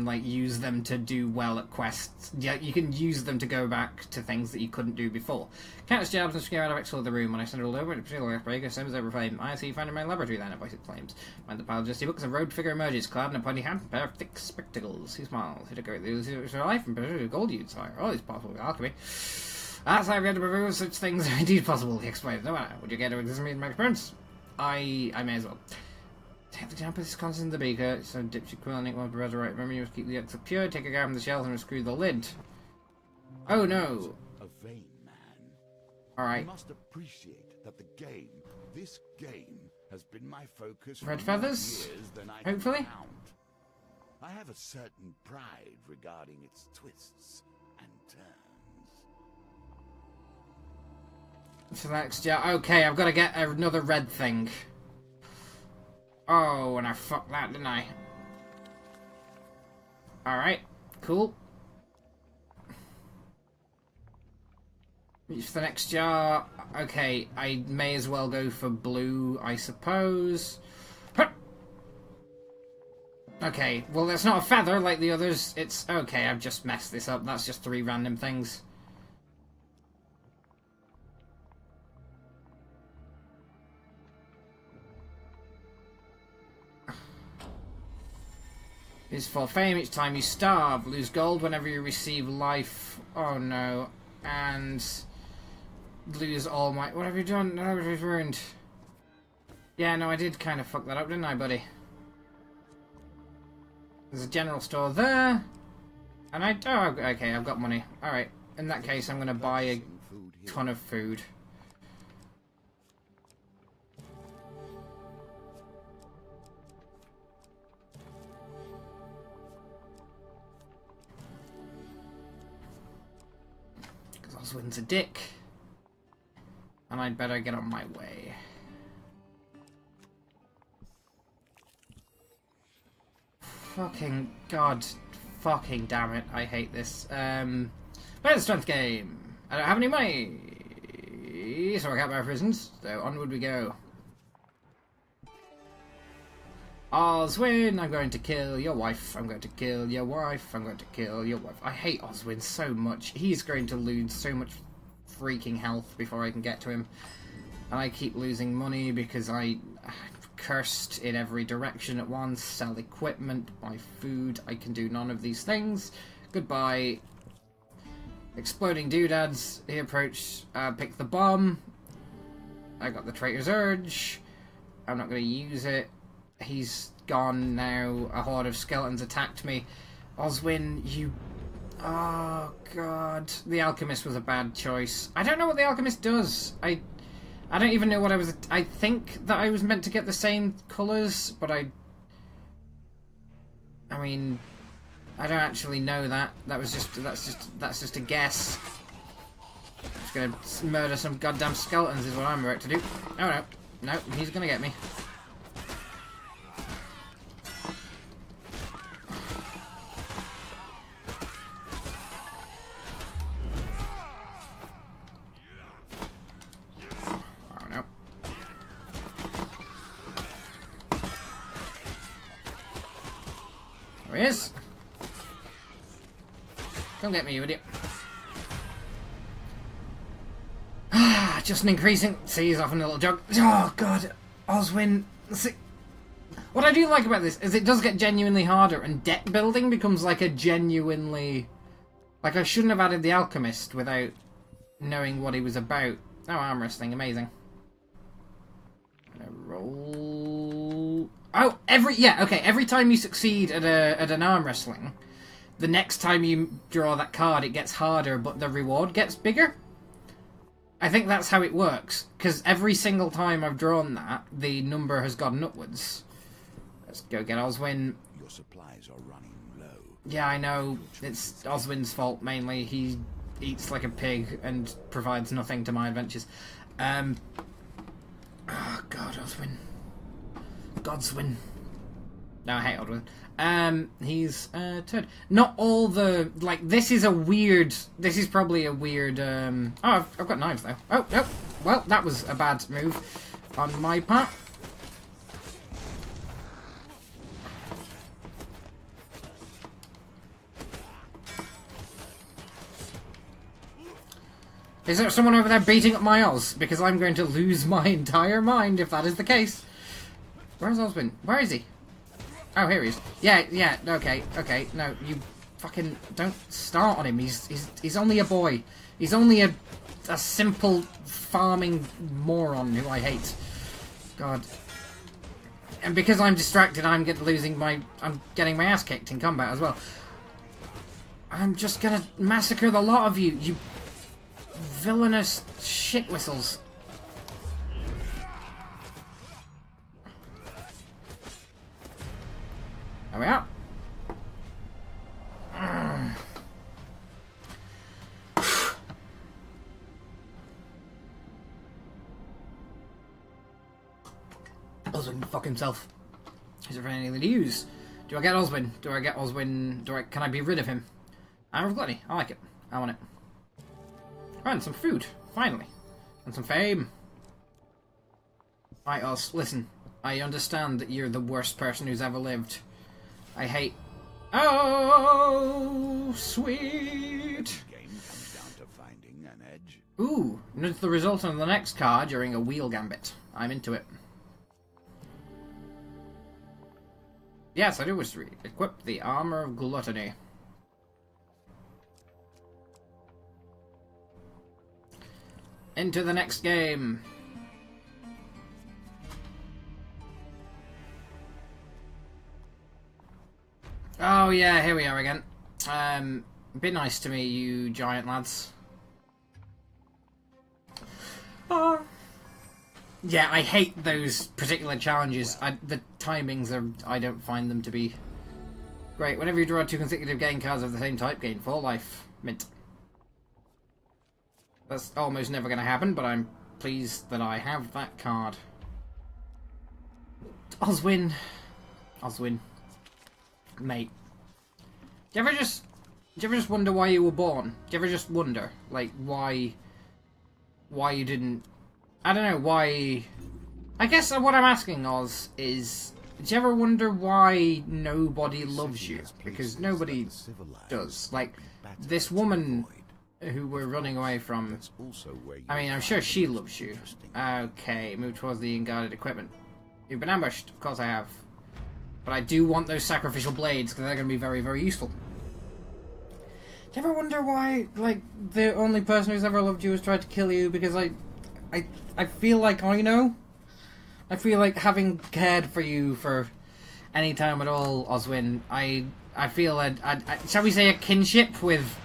like use them to do well at quests. Yeah, you can use them to go back to things that you couldn't do before. Countless jabs and scare out of exfil the room. When I send it all over, in a particular breaker, same as over flame. I see you find in my laboratory then, a voice exclaims. Find the pile of dusty books, a robed figure emerges, clad in a pointy hat, a pair of thick spectacles. He smiles. He decorates the life and pursuit of gold you desire. All is possible with alchemy. That's how I've got to prove such things are indeed possible, he explains. No matter, would you care to exist in my experience? I may as well. Take the damp of this constant in the beaker, so dips your quill and ink won't be right. Remember, you must keep the extra pure, take a guy from the shells and unscrew the lid. Oh no! A vain man. Alright. You must appreciate that this game, has been my focus for Red more feathers? years than I can Hopefully? count. I have a certain pride regarding its twists and turns. So next, yeah, okay, I've got to get another red thing. Oh, and I fucked that, didn't I? Alright, cool. Reach for the next jar. Okay, I may as well go for blue, I suppose. Okay, well, that's not a feather like the others. It's... Okay, I've just messed this up. That's just 3 random things. Is for fame each time you starve. Lose gold whenever you receive life. Oh no. And lose all my... What have you done? No, it's ruined. Yeah, no, I did kind of fuck that up, didn't I, buddy? There's a general store there. And oh, okay, I've got money. Alright. in that case, I'm going to buy a ton of food. Because Oswin's a dick. And I'd better get on my way. Fucking god. Fucking damn it. I hate this. Play the strength game. I don't have any money. So I can't buy prisons. So onward we go. Oswin, I'm going to kill your wife. I'm going to kill your wife. I'm going to kill your wife. I hate Oswin so much. He's going to lose so much freaking health before I can get to him. And I keep losing money because I'm cursed in every direction at once. Sell equipment, buy food. I can do none of these things. Goodbye. Exploding doodads. He approached. Pick the bomb. I got the traitor's urge. I'm not going to use it. He's gone now. A horde of skeletons attacked me. Oswin, you... Oh, God. The alchemist was a bad choice. I don't know what the alchemist does. I don't even know what I was... I think that I was meant to get the same colours, but I mean, I don't actually know that. That's just a guess. Just gonna murder some goddamn skeletons is what I'm about to do. Oh no. No, he's gonna get me. There he is. Come get me, you idiot. Just an increasing... See, he's off in a little jog. Oh, God. Oswin. See, what I do like about this is it does get genuinely harder, and deck building becomes like a genuinely... Like, I shouldn't have added the alchemist without knowing what he was about. Oh, arm wrestling. Amazing. Roll... Oh, every time you succeed at an arm wrestling, the next time you draw that card, it gets harder, but the reward gets bigger. I think that's how it works, because every single time I've drawn that, the number has gone upwards. Let's go get Oswin. Your supplies are running low. Yeah, I know. It's Oswin's fault, mainly. He eats like a pig and provides nothing to my adventures. Oh, God, Oswin. Godswin. No, I hate Oswin. He's turd. Not all the... Like, this is a weird... This is probably a weird... Oh, I've got knives, though. Oh, no. Well, that was a bad move on my part. Is there someone over there beating up my Oz? Because I'm going to lose my entire mind if that is the case. Where's Oswin? Where is he? Oh, here he is. Yeah, okay, no, you fucking don't start on him. He's only a boy. He's only a simple farming moron who I hate. God. And because I'm distracted, I'm getting my ass kicked in combat as well. I'm just gonna massacre the lot of you, you villainous shit whistles. There we are. Oswin can fuck himself. Is there anything to use? Do I get Oswin? Can I be rid of him? Armor of Gluttony. I like it. I want it. Oh, and some food. Finally. And some fame. Right, Oz, listen. I understand that you're the worst person who's ever lived. I hate... Oh, sweet! The game comes down to finding an edge. Ooh, note the result on the next card during a wheel gambit. I'm into it. Yes, I do wish to read. Equip the Armor of Gluttony. Into the next game. Oh yeah, here we are again. Be nice to me, you giant lads. Yeah, I hate those particular challenges. The timings are... I don't find them to be great. Whenever you draw 2 consecutive gain cards of the same type, gain 4 life. Mint. That's almost never going to happen, but I'm pleased that I have that card. Oswin. Oswin. Mate. Do you ever just wonder why you were born? Do you ever just wonder, like, why you didn't... I don't know, why... I guess what I'm asking, Oz, is... Do you ever wonder why nobody loves you? Because nobody does. Like, this woman who we're running away from... I mean, I'm sure she loves you. Okay, move towards the unguarded equipment. You've been ambushed. Of course I have. But I do want those sacrificial blades, because they're going to be very, very useful. Do you ever wonder why, like, the only person who's ever loved you has tried to kill you? Because I feel like I know. I feel like having cared for you for any time at all, Oswin, I feel shall we say a kinship with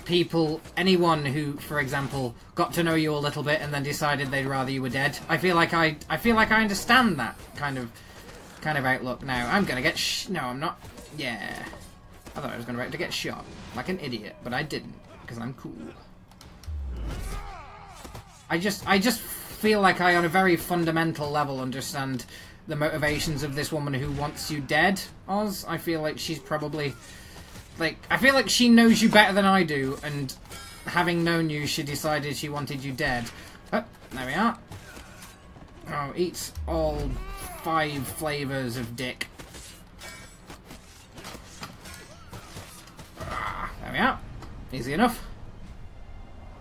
people, anyone who, for example, got to know you a little bit and then decided they'd rather you were dead. I feel like I understand that kind of outlook now. I'm gonna get no, I'm not. Yeah. I thought I was going to get shot like an idiot, but I didn't, because I'm cool. I just feel like I, on a very fundamental level, understand the motivations of this woman who wants you dead, Oz. I feel like she's probably... Like, I feel like she knows you better than I do, and having known you, she decided she wanted you dead. Oh, there we are. Oh, eat all 5 flavours of dick. There we are. Easy enough.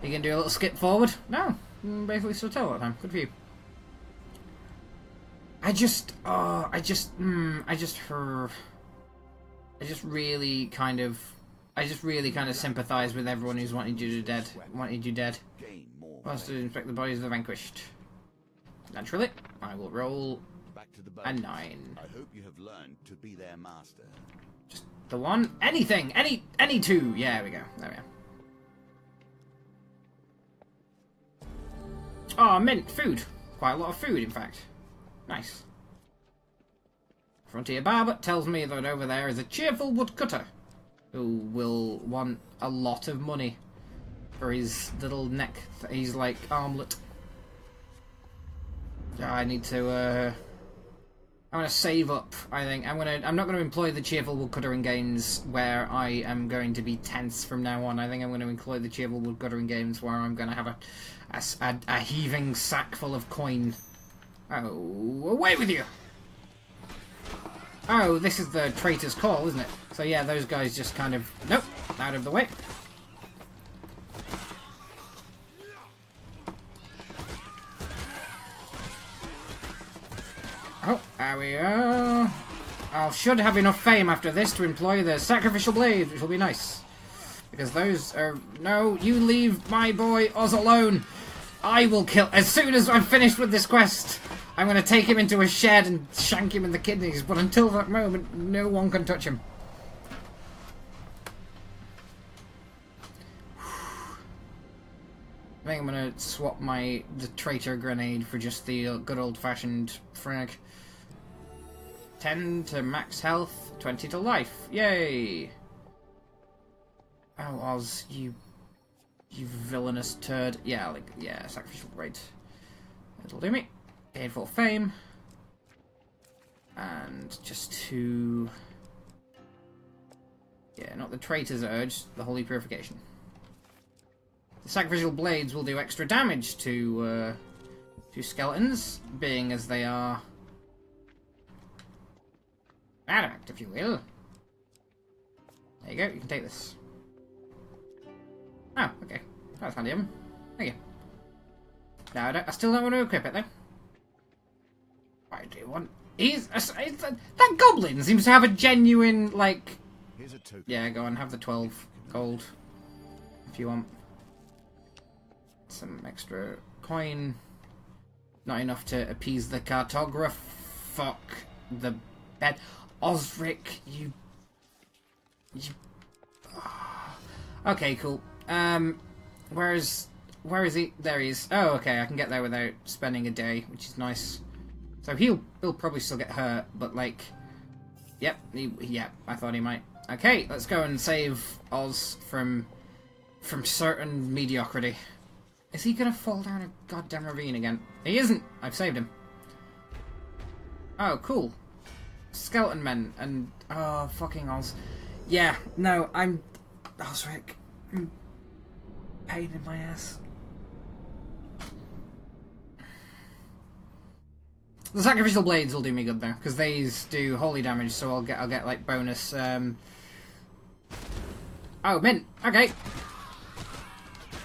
You can do a little skip forward. No. Basically still tell that time. Good for you. I just really kind of sympathise with everyone who's wanted you dead. Wants to inspect the bodies of the vanquished. Naturally, I will roll a 9. I hope you have learned to be their master. Just the one. Anything. Any 2. Yeah, there we go. There we are. Oh, mint. Food. Quite a lot of food, in fact. Nice. Frontier Barber tells me that over there is a cheerful woodcutter who will want a lot of money for his little neck. He's like armlet. I need to, I'm gonna save up, I think. I'm not gonna employ the cheerful woodcutter in games where I am going to be tense from now on. I think I'm gonna employ the cheerful woodcutter in games where I'm gonna have a heaving sack full of coin. Oh, away with you! Oh, this is the traitor's call, isn't it? So yeah, those guys just kind of... Nope! Out of the way. Oh, there we are. I should have enough fame after this to employ the sacrificial blade, which will be nice. Because those are... No, you leave my boy Oz alone! I will kill... As soon as I'm finished with this quest, I'm going to take him into a shed and shank him in the kidneys, but until that moment, no one can touch him. I think I'm going to swap the traitor grenade for just the good old-fashioned frag. 10 to max health, 20 to life. Yay! Oh, Oz, you villainous turd. Yeah, sacrificial blade. It'll do me. Gain 4 fame. And just 2... Yeah, not the traitor's urge, the holy purification. The sacrificial blades will do extra damage to skeletons, being as they are adamant, if you will. There you go, you can take this. Oh, okay. That's handy of him. Thank you. No, I still don't want to equip it, though. I do want... that goblin seems to have a genuine, like... Yeah, go on, have the 12 gold, if you want. Some extra coin. Not enough to appease the cartograph. Fuck the bed. Osric, you... Okay, cool. Where is he? There he is. Oh, okay, I can get there without spending a day, which is nice. So he'll probably still get hurt, but like, yep, yeah, I thought he might. Okay, let's go and save Oz from certain mediocrity. Is he gonna fall down a goddamn ravine again? He isn't. I've saved him. Oh, cool. Skeleton men and oh, fucking Oz. Yeah, no, I'm Osric. Pain in my ass. The sacrificial blades will do me good though, because these do holy damage, so I'll get like bonus. Oh, mint. Okay.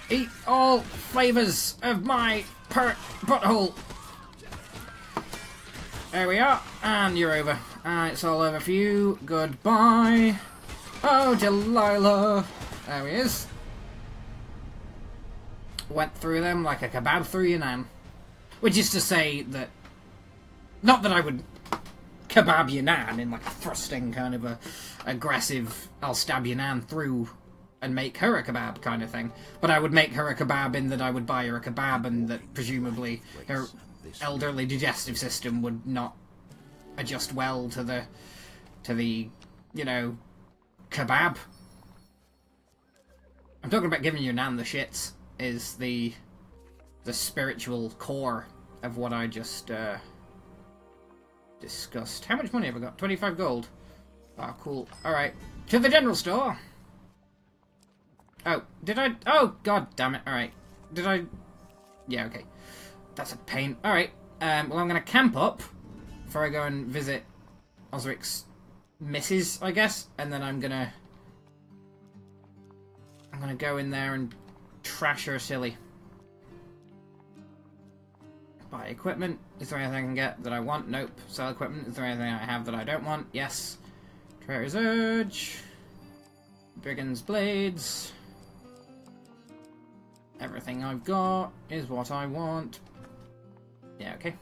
Eat all flavors of my butthole. There we are, and you're over. It's all over for you. Goodbye. Oh, Delilah. There he is. Went through them like a kebab through your nan. Which is to say that... Not that I would kebab your nan in like a thrusting kind of a aggressive, I'll stab your nan through and make her a kebab kind of thing. But I would make her a kebab in that I would buy her a kebab and that presumably her elderly digestive system would not adjust well to the you know, kebab. I'm talking about giving your nan the shits is the spiritual core of what I just discussed. How much money have I got? 25 gold. Oh, cool. Alright. To the general store. Oh, did I? Oh, god damn it. Alright. Did I? Yeah, okay. That's a pain. Alright. Well, I'm going to camp up before I go and visit Osric's missus, I guess. And then I'm going to go in there and trash her silly. Buy equipment. Is there anything I can get that I want? Nope. Sell equipment. Is there anything I have that I don't want? Yes. Traitor's Urge. Brigand's Blades. Everything I've got is what I want. Yeah, okay.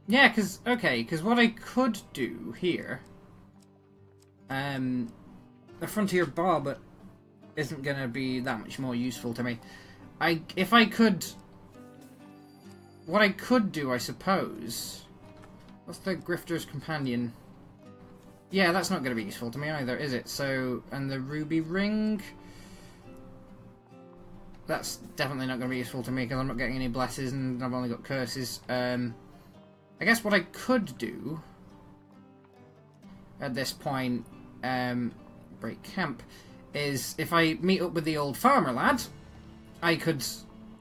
Yeah, because what I could do here... the Frontier Bar, but isn't going to be that much more useful to me. If I could... What I could do, I suppose... What's the Grifter's Companion? Yeah, that's not going to be useful to me either, is it? So, and the Ruby Ring... That's definitely not going to be useful to me because I'm not getting any blesses and I've only got curses. I guess what I could do at this point, break camp, is if I meet up with the old farmer lad, I could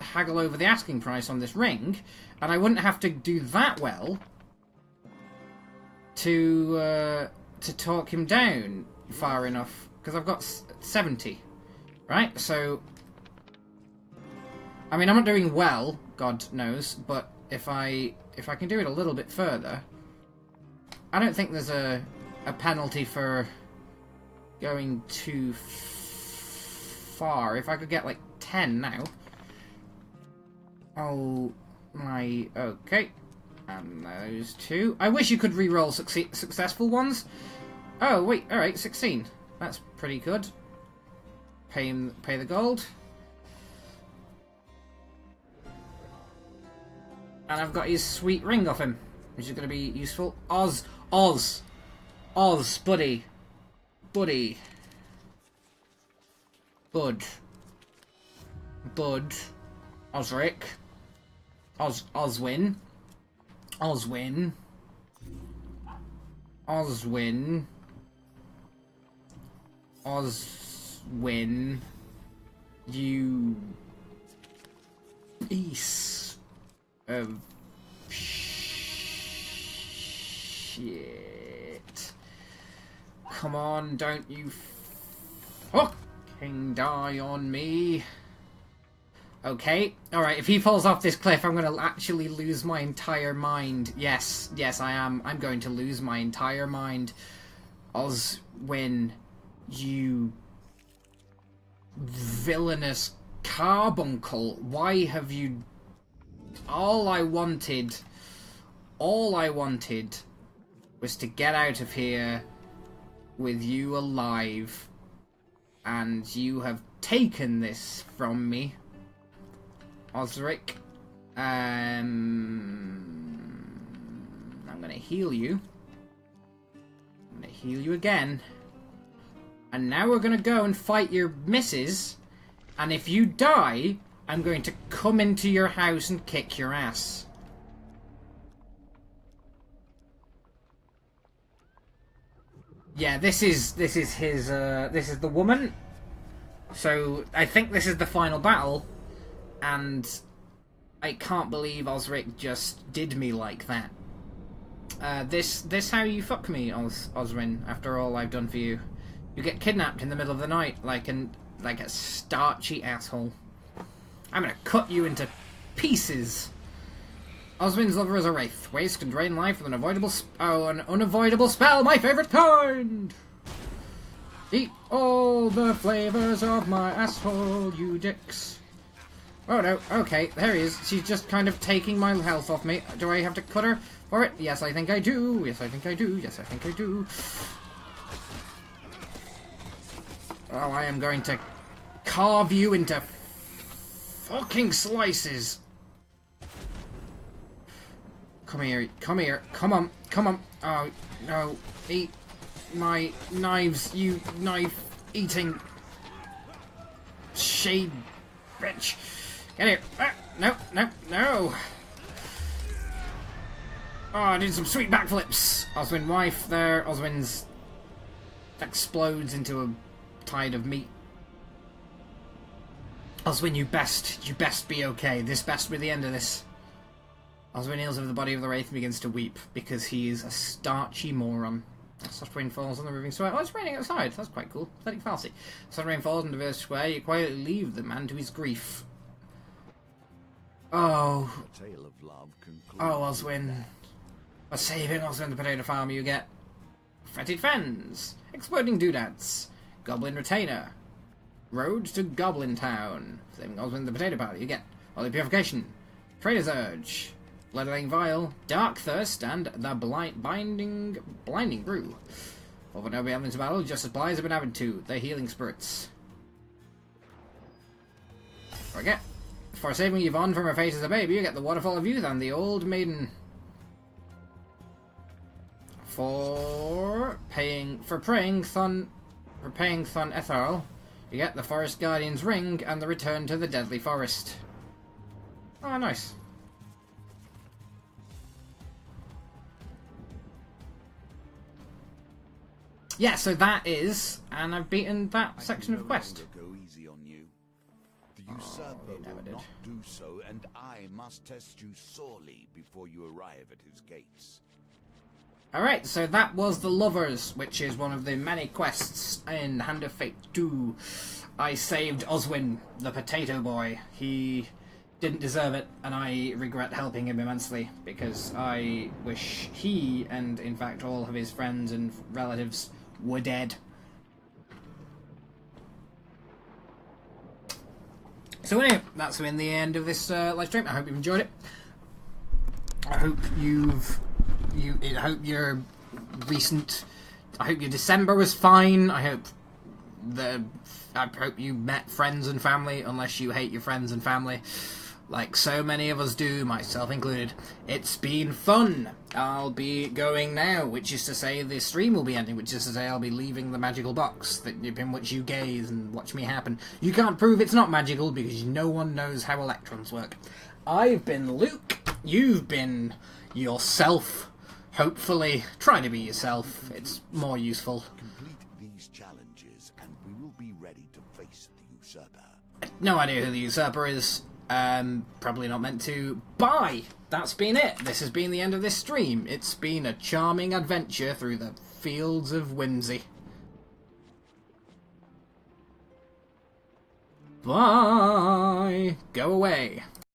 haggle over the asking price on this ring, and I wouldn't have to do that well to talk him down far enough, because I've got 70, right? So, I mean, I'm not doing well, God knows, but if I can do it a little bit further, I don't think there's a penalty for going too far. If I could get like 10 now. Oh my, okay. And those two. I wish you could re-roll successful ones. Oh wait, alright, 16. That's pretty good. Pay the gold. And I've got his sweet ring off him, which is going to be useful. Oz, buddy. Bud. Osric. Oswin. You piece of shit. Come on, don't you fucking die on me. Okay, alright, if he falls off this cliff, I'm going to actually lose my entire mind. Yes, I am. I'm going to lose my entire mind. Oswin, you villainous carbuncle. Why have you... All I wanted was to get out of here with you alive. And you have taken this from me, Osric. I'm gonna heal you. I'm gonna heal you again. And now we're gonna go and fight your missus. And if you die, I'm going to come into your house and kick your ass. Yeah, this is his this is the woman. So I think this is the final battle, and I can't believe Osric just did me like that. This how you fuck me, Osrin, after all I've done for you. You get kidnapped in the middle of the night like a starchy asshole. I'm gonna cut you into pieces. Oswin's lover is a wraith. Waste can drain life with an unavoidable spell, my favourite kind! Eat all the flavours of my asshole, you dicks. Oh no, okay, there he is. She's just kind of taking my health off me. Do I have to cut her for it? Yes, I think I do. Yes, I think I do. Yes, I think I do. Oh, I am going to carve you into fucking slices. Come here, come here, come on, come on. Oh, no, eat my knives, you knife-eating shade bitch. Get here. Ah, no, no, no. Oh, I did some sweet backflips. Oswin wife there. Oswin's explodes into a tide of meat. Oswin, you best be okay. This best be the end of this. Oswin kneels over the body of the wraith and begins to weep because he is a starchy moron. Soft rain falls on the moving square. Oh, it's raining outside. That's quite cool. Pathetic fallacy. Soft rain falls on the diverse square. You quietly leave the man to his grief. Oh. Oh, Oswin. For saving Oswin the potato farmer, you get fetid fens, exploding doodads, goblin retainer, road to Goblin Town. Saving Oswin the potato powder, you get holy purification, trader's urge, bloodletting vial, dark thirst, and the blinding brew. Over no elements of battle, just supplies have been added to the healing spirits. Forget. For saving Yvonne from her fate as a baby, you get the Waterfall of Youth and the Old Maiden. For praying Thun Etharl, you get the Forest Guardian's Ring and the Return to the Deadly Forest. Oh, nice. Yeah, so that is, and I've beaten that section of quest. The usurper will not do so, and I must test you sorely before you arrive at his gates. Alright, so that was The Lovers, which is one of the many quests in Hand of Fate 2. I saved Oswin, the potato boy. He didn't deserve it, and I regret helping him immensely, because I wish he, and in fact all of his friends and relatives, were dead. So anyway, that's been the end of this live stream. I hope you've enjoyed it. I hope I hope your December was fine. I hope you met friends and family, unless you hate your friends and family, like so many of us do, myself included. It's been fun. I'll be going now, which is to say the stream will be ending, which is to say I'll be leaving the magical box in which you gaze and watch me happen. You can't prove it's not magical because no one knows how electrons work. I've been Luke. You've been yourself. Hopefully, try to be yourself. It's more useful. Complete these challenges, and we will be ready to face the usurper. No idea who the usurper is. Probably not meant to. Bye! That's been it. This has been the end of this stream. It's been a charming adventure through the fields of whimsy. Bye! Go away.